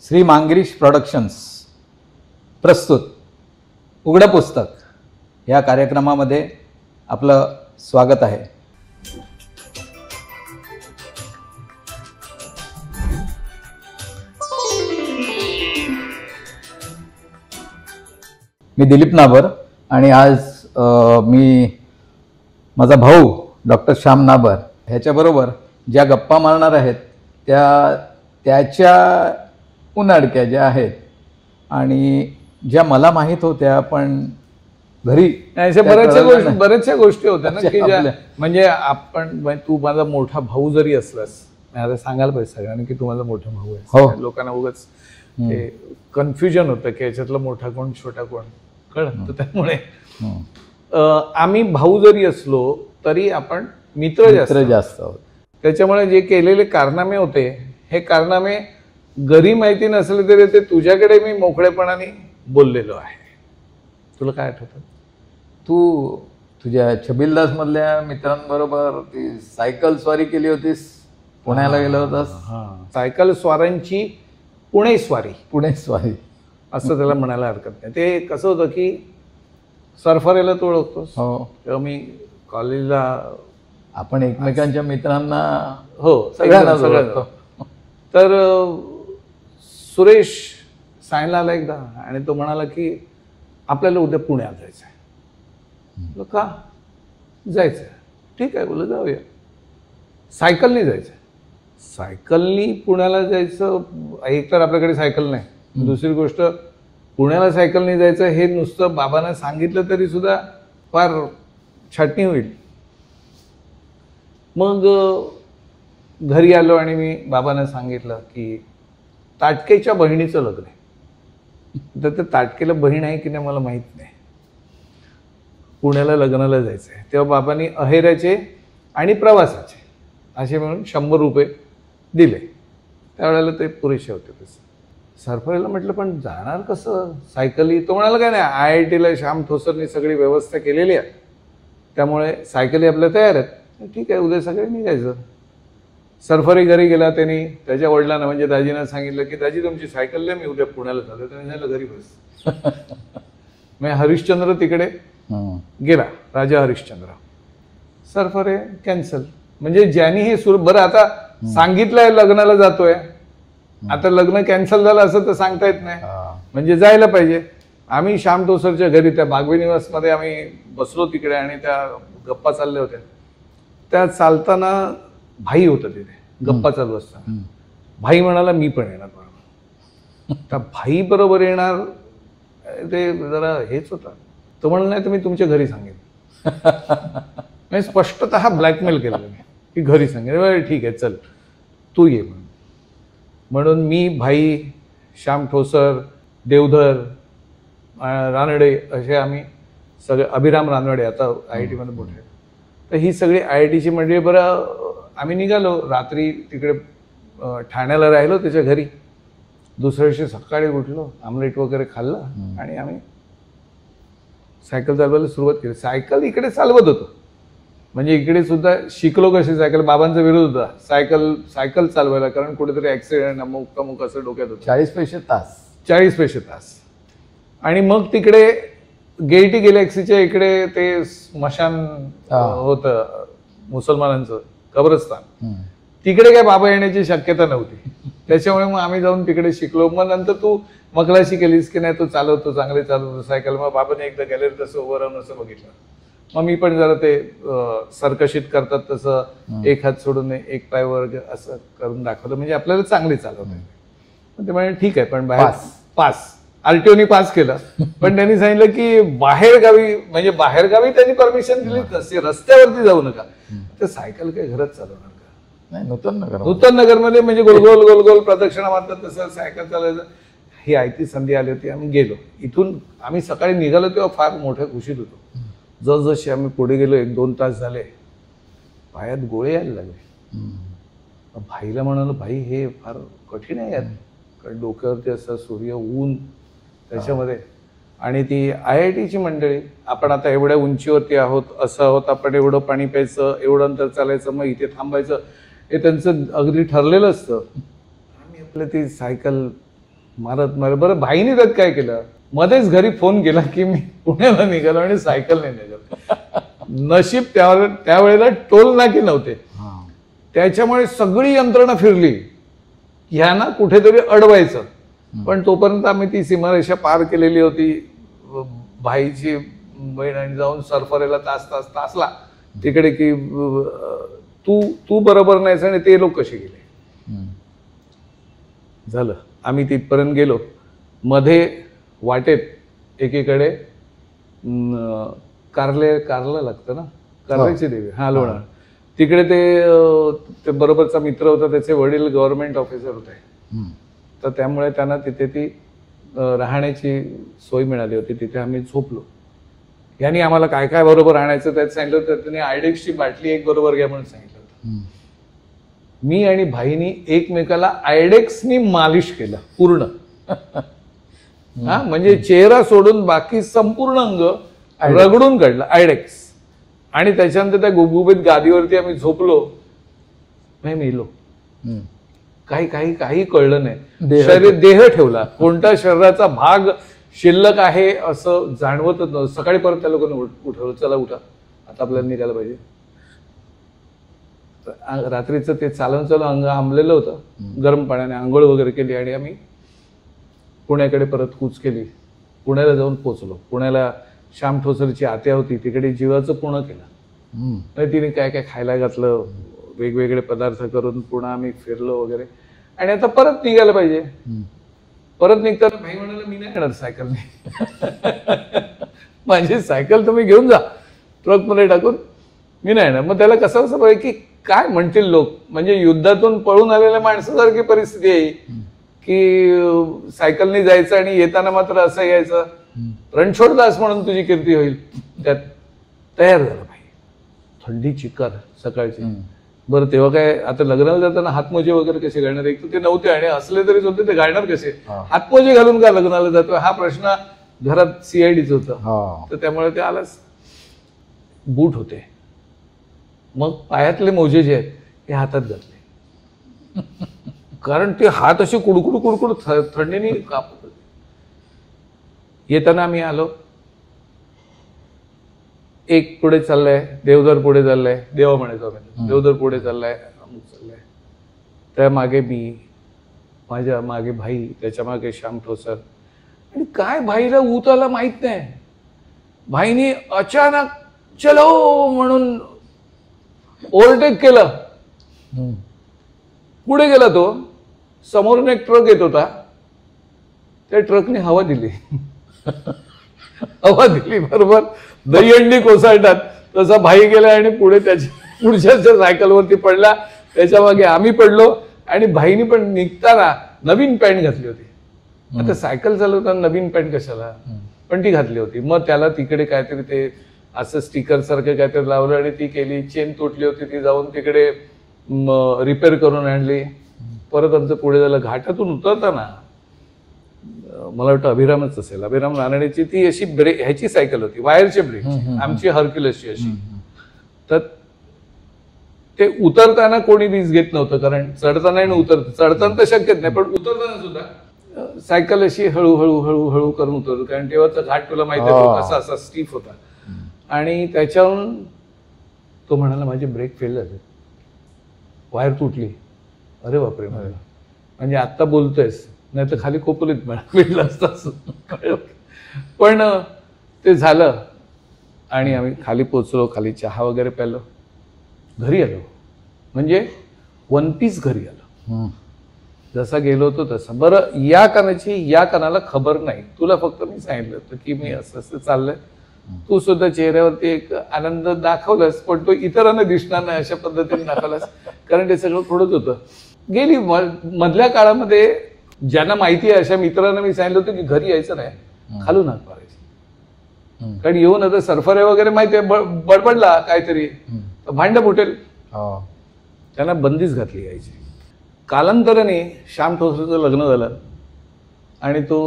Shri मांगरीश productions प्रस्तुत उघडं पुस्तक या कार्यक्रमामध्ये आपलं स्वागत आहे. मी दिलीप नाबर आणि आज मी माझा भाऊ डॉक्टर श्याम नाबर ह्याच्याबरोबर ज्या गप्पा मारणार आहेत त्याच्या उन्हाडक्या ज्या आहेत आणि ज्या मला माहीत होत्या पण घरी बऱ्याचशा गोष्टी होत्या ना की ज्या म्हणजे आपण तू माझा मोठा भाऊ जरी असलास आता सांगायला पाहिजे सगळ्यांनी की तू माझा मोठा भाऊ आहे. लोकांना उगाच कन्फ्युजन होतं की याच्यातला मोठा कोण छोटा कोण कळत. त्यामुळे आम्ही भाऊ जरी असलो तरी आपण मित्र जास्त आहोत. त्याच्यामुळे जे केलेले कारनामे होते हे कारनामे घरी माहिती नसले तरी ते तुझ्याकडे मी मोकळेपणाने बोललेलो आहे. तुला काय आठवतं? तू तुझ्या छबिलदास मधल्या मित्रांबरोबर ती सायकल स्वारी केली होतीस, पुण्याला गेला होतास. सायकल स्वारांची पुणे स्वारी असं त्याला म्हणायला हरकत नाही. ते कसं होतं की सरफरेला तू ओळखतोस. तेव्हा मी कॉलेजला आपण एकमेकांच्या मित्रांना सगळ्यांना तर सुरेश सांगला आला एकदा आणि तो म्हणाला की आपल्याला उद्या पुण्यात जायचं आहे. का जायचं आहे? ठीक आहे बोल जाऊया. सायकलनी जायचं. सायकलनी पुण्याला जायचं. एक तर आपल्याकडे सायकल नाही, दुसरी गोष्ट पुण्याला सायकलनी जायचं हे नुसतं बाबांना सांगितलं तरी सुद्धा फार छाटणी होईल. मग घरी आलो आणि मी बाबांना सांगितलं की ताटकेच्या बहिणीचं लग्न आहे. तर ताटकेला बहीण आहे की नाही मला माहीत नाही. पुण्याला लग्नाला जायचं आहे. तेव्हा बाबांनी अहेराचे आणि प्रवासाचे असे म्हणून 100 रुपये दिले. त्यावेळेला ते पुरेसे होते. तसं सरफरेला म्हटलं पण जाणार कसं सायकली? तो म्हणाला काय नाही, IITला श्याम ठोसरनी सगळी व्यवस्था केलेली आहे त्यामुळे सायकली आपल्या तयार आहेत. ठीक आहे उद्या सगळे निघायचं. सरफरी घरी गेला. त्यांनी त्याच्या वडिलांना म्हणजे दाजींना सांगितलं की दाजी तुमची सायकल द्या, मी उद्या पुण्याला जातो. त्याने सांगितलं घरी बस. मग हरिश्चंद्र तिकडे गेला, राजा हरिश्चंद्र. सरफरे कॅन्सल. म्हणजे ज्यांनी हे सुरू बरं आता सांगितलंय लग्नाला जातोय, आता लग्न कॅन्सल झालं असं तर सांगता येत नाही. म्हणजे जायला पाहिजे. आम्ही श्याम ठोसरच्या घरी त्या बागवे निवासमध्ये आम्ही बसलो तिकडे आणि त्या गप्पा चालल्या होत्या. त्या चालताना भाई होता तिथे गप्पा चालू असताना. भाई म्हणाला मी पण येणार बरोबर. त्या भाई बरोबर येणार ते जरा हेच होता. तो म्हणाला नाही तर मी तुमच्या घरी सांगेन. मी स्पष्टतः ब्लॅकमेल केलं मी की घरी सांगेन. ठीक आहे चल तू ये म्हणून मी, भाई, श्याम ठोसर, देवधर, रानडे असे आम्ही सगळे, अभिराम रानडे आता IIT मध्ये मोठे. तर ही सगळी IITची मंडळी. बरं आम्ही निघालो. रात्री तिकडे ठाण्याला राहिलो त्याच्या घरी. दुसऱ्या दिवशी सकाळी उठलो, आमलेट वगैरे खाल्लं आणि आम्ही सायकल चालवायला सुरुवात केली. सायकल इकडे चालवत होतो म्हणजे इकडे सुद्धा शिकलो कशी सायकल. बाबांचा विरोध होता सायकल चालवायला, कारण कुठेतरी ऍक्सिडेंट अमुक असं डोक्यात होतं. 40 पैसे तास. आणि मग तिकडे गेटी गॅलेक्सीच्या इकडे ते स्मशान होतं मुसलमानांचं कब्रस्तान. तिकडे काय बाबा येण्याची शक्यता नव्हती. त्याच्यामुळे मग आम्ही जाऊन तिकडे शिकलो. मग नंतर तू मकलाशी केलीस की नाही, तू चालवतो चांगले चालवतो सायकल. मग बाबाने एकदा गॅलरीत तसं उभं राहून असं बघितलं. मग मी पण जरा ते सर्कशीत करतात तसं एक हात सोडून एक पाय वर असं करून दाखवलं म्हणजे आपल्याला चांगली चालवत. ते म्हणजे ठीक आहे पण बाहेर पास RTOनी पास केलं. पण त्यांनी सांगितलं की बाहेरगावी त्यांनी परमिशन दिली तसे रस्त्यावरती जाऊ नका. तर सायकल काही घरात चालवणार का? नाही. नूतन नगरमध्ये म्हणजे गोल प्रदक्षिणा मारतात तसं सायकल चालायचं. ही आयती संधी आली होती. आम्ही गेलो. इथून आम्ही सकाळी निघालो तेव्हा फार मोठ्या खुशीत होतो. जसजसे आम्ही पुढे गेलो 1-2 तास झाले पायात गोळे यायला लागले. भाईला म्हणालो भाई हे फार कठीण आहे यात, कारण डोक्यावरती असं सूर्य ऊन त्याच्यामध्ये आणि ती IITची मंडळी. आपण आता एवढ्या उंचीवरती आहोत, असं आहोत, आपण एवढं पाणी प्यायचं, एवढं अंतर चालायचं, मग इथे थांबायचं, हे त्यांचं अगदी ठरलेलं असतं. आम्ही आपलं ती सायकल मारत मारत. बरं भाईने त्यात काय केलं, मध्येच घरी फोन केला की मी पुण्याला निघालो आणि सायकलने निघालो. नशीब त्यावेळेला टोल नाके नव्हते, त्याच्यामुळे सगळी यंत्रणा फिरली ह्यांना कुठेतरी अडवायचं. पण तोपर्यंत आम्ही ती सीमारेषा पार केलेली होती. भाईची बहीण आणि जाऊन सरफरेला तासला तिकडे की तू बरोबर नाहीस आणि ते लोक कसे गेले. झालं आम्ही तिथपर्यंत गेलो. मध्ये वाटेत एकीकडे कारला लागतं ना, कारल्याची देवी, हा लोणार, तिकडे ते बरोबरचा मित्र होता, त्याचे वडील गव्हर्नमेंट ऑफिसर होते. तर त्यामुळे त्यांना तिथे ती राहण्याची सोय मिळाली होती. तिथे आम्ही झोपलो. यांनी आम्हाला काय काय बरोबर आणायचं त्यात सांगितलं होतं. त्यांनी आयडेक्सची बाटली एक बरोबर घ्या म्हणून सांगितलं होतं. मी आणि भाईनी एकमेकाला आयडेक्सनी मालिश केलं पूर्ण. हा म्हणजे चेहरा सोडून बाकी संपूर्ण अंग रगडून काढलं आयडेक्स. आणि त्याच्यानंतर त्या गुबगुबीत गादीवरती आम्ही झोपलो. मी मेलो. काही कळलं नाही. शरीर देह ठेवला, कोणता शरीराचा भाग शिल्लक आहे असं जाणवतच नव्हतं. सकाळी परत त्या लोकांनी उठवलं, चला उठा आता आपल्याला निघायला पाहिजे. रात्रीचं ते चालून अंग आंबलेलं होतं. गरम पाण्याने आंघोळ वगैरे केली आणि आम्ही पुण्याकडे परत कूच केली. पुण्याला जाऊन पोचलो. पुण्याला श्याम ठोसरची आत्या होती, तिकडे जीवाचं पुणं केलं. तिने काय काय खायला घातलं, वेगवेगळे पदार्थ करून पुन्हा आम्ही फिरलो वगैरे. आणि आता परत निघायला पाहिजे. परत निघताना भाई म्हणाला, मी नाही येणार सायकलने, माझी सायकल तुम्ही घेऊन जा ट्रकमध्ये टाकून, मी नाही येणार. मग त्याला कसं पाहिजे की काय म्हणतील लोक, म्हणजे युद्धातून पळून आलेल्या माणसासारखी परिस्थिती आहे की सायकलने जायचं आणि येताना मात्र असं यायचं, रणछोडदास म्हणून तुझी कीर्ती होईल. त्यात तयार झाला भाई. थंडी चिक्कार सकाळची. बरं तेव्हा काय, आता लग्नाला जाताना हातमोजे वगैरे कसे घालणार, एक तर ते नव्हते आणि असले तरी होते, ते घालणार कसे, हातमोजे घालून का लग्नाला जातो हा प्रश्न घरात सीआयडीच होता. तर त्यामुळे ते आलाच. बूट होते, मग पायातले मोजे जे आहेत ते हातात घातले, कारण ते हात असे कुडकुड थंडीने कापत होते. येताना आम्ही आलो. एक पुढे चाललाय, देवदर पुढे चाललाय, देवा म्हणायचो आम्ही, देवदर पुढे चाललाय, अमुक चाललाय. त्या मागे मी, माझ्या मागे भाई, त्याच्या मागे श्याम ठोसर. आणि काय भाईला ऊताला माहित नाही. भाईने अचानक चलो म्हणून ओव्हरटेक केलं. पुढे गेला तो. समोरून एक ट्रक येत होता, त्या ट्रकने हवा दिली. हवा दिली बरोबर दहीहंडी कोसळतात तसा भाई गेला आणि पुढे पुढच्या सायकलवरती पडला. त्याच्या मागे आम्ही पडलो. आणि भाईनी पण निघताना नवीन पॅन्ट घातली होती. आता सायकल चालवताना नवीन पॅन्ट कशाला, पण ती घातली होती. मग त्याला तिकडे काहीतरी ते असं स्टिकर सारखं काहीतरी लावलं आणि ती केली. चेन तुटली होती, ती जाऊन तिकडे रिपेअर करून आणली. परत आमचं पुढे झालं. घाटातून उतरताना मला वाटतं अभिरामच असेल, अभिराम रानडेची ती अशी ह्याची सायकल होती, वायरचे ब्रेक, आमची हर्क्युलसची अशी. तर ते उतरताना कोणी रिस्क घेत नव्हतं, कारण चढताना आणि चढताना तर शक्यच नाही, पण उतरताना सुद्धा सायकल अशी हळूहळू हळूहळू करून उतरतो, कारण तेव्हाचा घाट तुला माहिती आहे कसा असा स्टीफ होता. आणि त्याच्याहून तो म्हणाला माझे ब्रेक फेल झाले, वायर तुटली. अरे बापरे, म्हणजे आत्ता बोलतोयस, नाही तर खाली कोपलीत भेटलं असतं. पण ते झालं आणि आम्ही खाली पोचलो, खाली चहा वगैरे प्यालो, घरी आलो. म्हणजे वन पीस घरी आलो, जसा गेलो होतो तसं. बरं या कानाला खबर नाही, तुला फक्त मी सांगितलं होतं की मी असं असं चाललंय. तू सुद्धा चेहऱ्यावरती एक आनंद दाखवलास, पण तो इतरांना दिसणार नाही अशा पद्धतीने दाखवलास, कारण ते सगळं थोडंच होतं. गेली मधल्या काळामध्ये ज्यांना माहिती आहे अशा मित्रांना मी सांगितलं होतं की घरी यायचं नाही, खालून हात मारायचं. कारण येऊन आता सरफरे वगैरे माहिती आहे, बडबडला काहीतरी भांड फुटेल, त्यांना बंदीच घातली यायची. कालांतराने श्याम ठोसरचं लग्न झालं आणि तो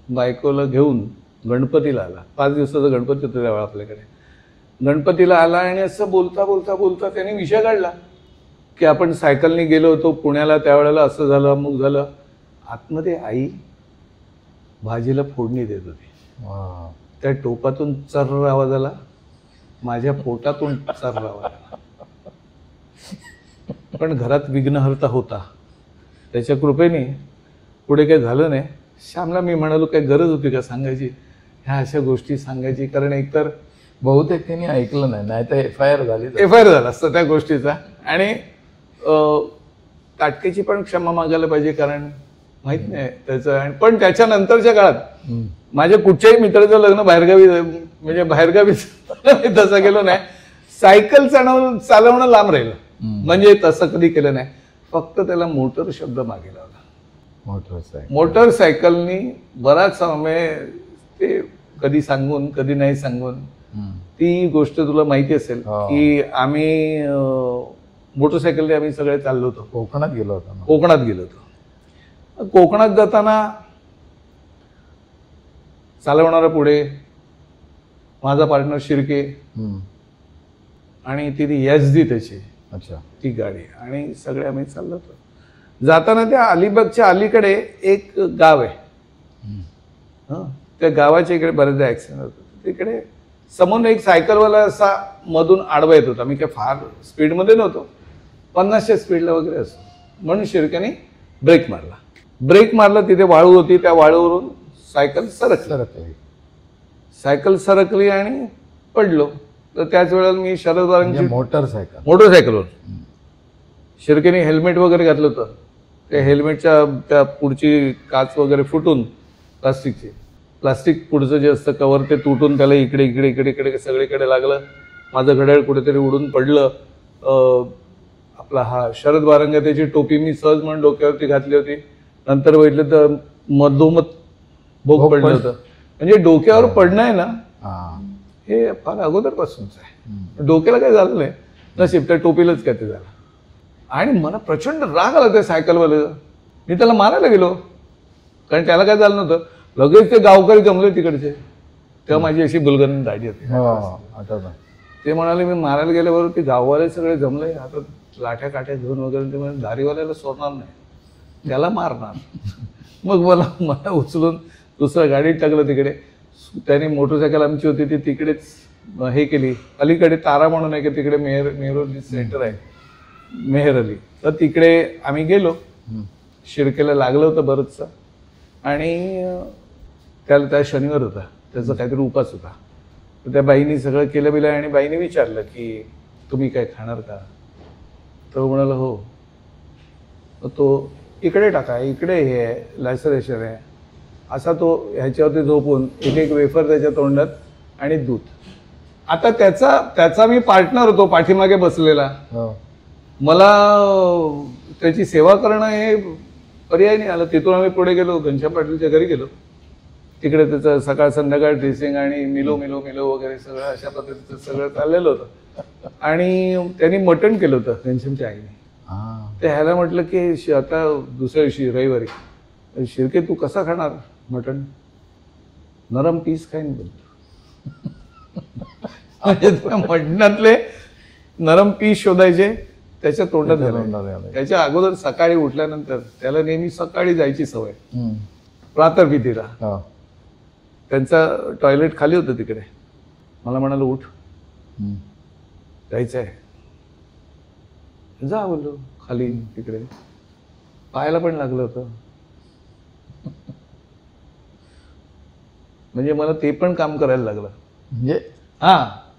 बायकोला घेऊन गणपतीला आला. 5 दिवसाचा गणपती होता त्यावेळा आपल्याकडे. गणपतीला आला आणि असं बोलता बोलता बोलता त्याने विषय काढला की आपण सायकलने गेलो होतो पुण्याला, त्यावेळेला असं झालं, अमुक झालं. आतमध्ये आई भाजीला फोडणी देत होती. वा. त्या टोपातून चर्र आवाज आला, माझ्या पोटातून चर्र आवाज आला. पण घरात विघ्नहर्ता होता, त्याच्या कृपेने पुढे काही झालं नाही. श्यामला मी म्हणालो, काही गरज होती का सांगायची, ह्या अशा गोष्टी सांगायची, कारण एकतर बहुतेक त्यांनी ऐकलं नाही, नाही तर FIR झाली. FIR झाला असतं त्या गोष्टीचा. आणि ताटकेची पण क्षमा मागायला पाहिजे, कारण माहित नाही त्याचं. आणि पण त्याच्यानंतरच्या काळात माझ्या कुठच्याही मित्राचं लग्न बाहेरगावी, म्हणजे बाहेरगावी तसं गेलो नाही. सायकल चालवणं लांब राहिलं, म्हणजे तसं कधी केलं नाही. फक्त त्याला मोटर शब्द मागे लावला. मोटरसायकलनी बराच समय, ते कधी सांगून कधी नाही सांगून. ती गोष्ट तुला माहिती असेल की आम्ही मोटरसायकलने आम्ही सगळे चाललो होतो. कोकणात गेलो होतो. कोकणात जाताना चालवणारा पुढे, माझा पार्टनर शिर्के, आणि ती SD त्याची ती गाडी, आणि सगळे आम्ही चाललो होतो. जाताना त्या अलिबागच्या अलीकडे एक गाव आहे. त्या गावाच्या इकडे बरेचदा ऍक्सिडेंट होतो. तिकडे समोर एक सायकलवाला असा मधून आडवा येत होता. मी काय फार स्पीडमध्ये नव्हतो, 50च्या स्पीडला वगैरे असतो. म्हणून शिर्क्याने ब्रेक मारला. तिथे वाळू होती, त्या वाळूवरून सायकल सरकली आणि पडलो. तर त्याच वेळेला मी शरद वारंगची मोटरसायकलवर, शिर्केने हेल्मेट वगैरे घातलं होतं. त्या हेल्मेटच्या त्या पुढची काच वगैरे फुटून, प्लास्टिक पुढचं जे असतं कव्हर ते तुटून त्याला इकडे सगळीकडे लागलं. माझं घड्याळ कुठेतरी उडून पडलं. आपला हा शरद वारंग, त्याची टोपी मी सहज म्हणून डोक्यावरती घातली होती. नंतर बघितलं तर मधोमध भोग पडलं होतं. म्हणजे डोक्यावर पडणं आहे ना, हे फार अगोदरपासूनच आहे. डोक्याला काय झालं नाही, नशीब त्या टोपीलाच काय ते झालं. आणि मला प्रचंड राग आला त्या सायकलवाल्याचा. मी त्याला मारायला गेलो, कारण त्याला काय झालं नव्हतं. लगेच ते गावकरी जमले तिकडचे. तेव्हा माझी अशी बुलगन दाढी होती. ते म्हणाले, मी मारायला गेल्याबरोबर ते गाववाले सगळे जमले, आता लाठ्या काठ्या घेऊन वगैरे. ते म्हणजे दारीवाल्याला सोडणार नाही, त्याला मारणार. मग मला उचलून दुसऱ्या गाडीत टाकलं तिकडे. त्याने मोटरसायकल आमची होती ती तिकडेच हे केली. अलीकडे तारा म्हणून आहे की तिकडे मेहर सेंटर आहे, मेहर अली. तर तिकडे आम्ही गेलो. शिर्केला लागलं होतं बरंचसं. आणि त्याला त्या शनिवार होता, त्याचा काहीतरी उपास होता. तर त्या बाईनी सगळं केलं बिलं. आणि बाईने विचारलं की तुम्ही काय खाणार का. तो म्हणाला हो. तो इकडे टाका, इकडे हे आहे लॅसरेशन आहे, असा तो ह्याच्यावरती झोपून एक वेफर त्याच्या तोंडात आणि दूध. आता त्याचा मी पार्टनर होतो पाठीमागे बसलेला. मला त्याची सेवा करणं हे पर्याय नाही आलं. तिथून आम्ही पुढे गेलो, घनश्याम पाटीलच्या घरी गेलो. तिकडे त्याचं सकाळ संध्याकाळ ड्रेसिंग आणि मिलो वगैरे सगळं अशा पद्धतीचं सगळं चाललेलं होतं. आणि त्यांनी मटण केलं होतं घनश्यामच्या आईने. ते ह्याला म्हटलं की आता दुसऱ्या दिवशी रविवारी, शिर्के तू कसा खाणार मटण, नरम पीस खाईन बोलतो. मटणातले नरम पीस शोधायचे, त्याच्या तोंडात घालायचे. त्याच्या अगोदर सकाळी उठल्यानंतर त्याला नेहमी सकाळी जायची सवय प्रातर्विधीला. त्यांचा टॉयलेट खाली होतं तिकडे. मला म्हणाल उठ जायचंय, जा बोललो खाली. तिकडे पायाला पण लागलं होतं. म्हणजे मला ते पण काम करायला लागलं. म्हणजे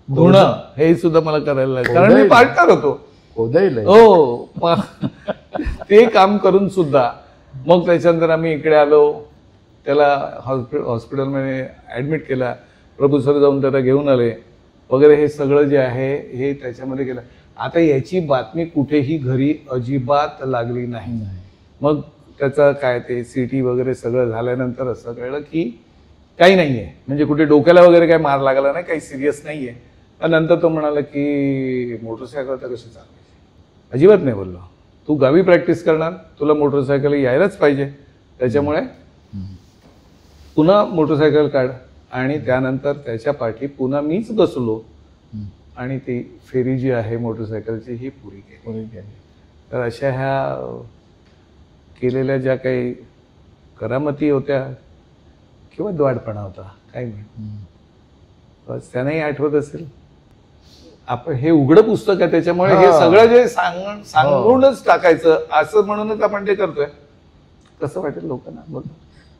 धुणं हे सुद्धा मला करायला लागलं, कारण मी पार्टनर होतो. हो, ते काम करून सुद्धा. मग त्याच्यानंतर आम्ही इकडे आलो. त्याला हॉस्पिटलमध्ये ऍडमिट केला. प्रभू सर जाऊन त्याला घेऊन आले वगैरे. हे सगळं जे आहे हे त्याच्यामध्ये केलं. आता याची बातमी कुठेही घरी अजिबात लागली नाही. मग त्याचं काय ते CT वगैरे सगळं झाल्यानंतर असं कळलं की काही नाहीये, म्हणजे कुठे डोक्याला वगैरे काही मार लागला नाही, काही सिरियस नाहीये. नंतर तो म्हणाला की मोटरसायकल तर कशी चालवायची. अजिबात नाही बोललो. तू गावी प्रॅक्टिस करणार, तुला मोटरसायकल यायलाच पाहिजे. त्याच्यामुळे पुन्हा मोटरसायकल काढ. आणि त्यानंतर त्याच्या पाठी पुन्हा मीच बसलो आणि ती फेरी जी आहे मोटरसायकलची ही पुरी केली. तर अशा ह्या केलेल्या ज्या काही करामती होत्या किंवा द्वाडपणा होता, काय म्हण बस त्यांनाही आठवत असेल. आपण हे उघडं पुस्तक आहे त्याच्यामुळे हे सगळं जे सांगूनच टाकायचं असं म्हणूनच आपण ते करतोय. कसं वाटेल लोकांना बोल.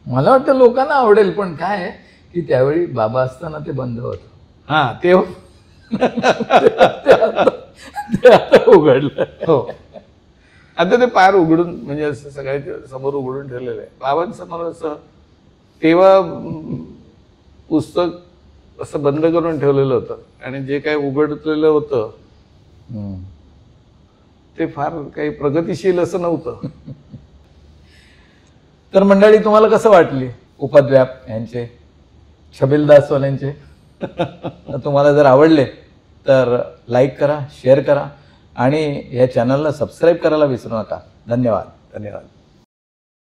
मला वाटतं लोकांना आवडेल, पण काय आहे की त्यावेळी बाबा असताना ते बंद होतं. हा ते ते आता उघडलं. हो आता ते पार उघडून म्हणजे असं सगळ्याच्या समोर उघडून ठेवलेलं आहे. बाबांसमोर असं तेव्हा पुस्तक असं बंद करून ठेवलेलं होतं आणि जे काही उघडलेलं होतं ते फार काही प्रगतिशील असं नव्हतं. तर मंडळी तुम्हाला कसं वाटली उपद्व्याप यांचे, छबिलदासवाल्यांचे? तुम्हाला जर आवडले तर लाईक करा, शेअर करा आणि या चॅनलला सबस्क्राईब करायला विसरू नका. धन्यवाद. धन्यवाद.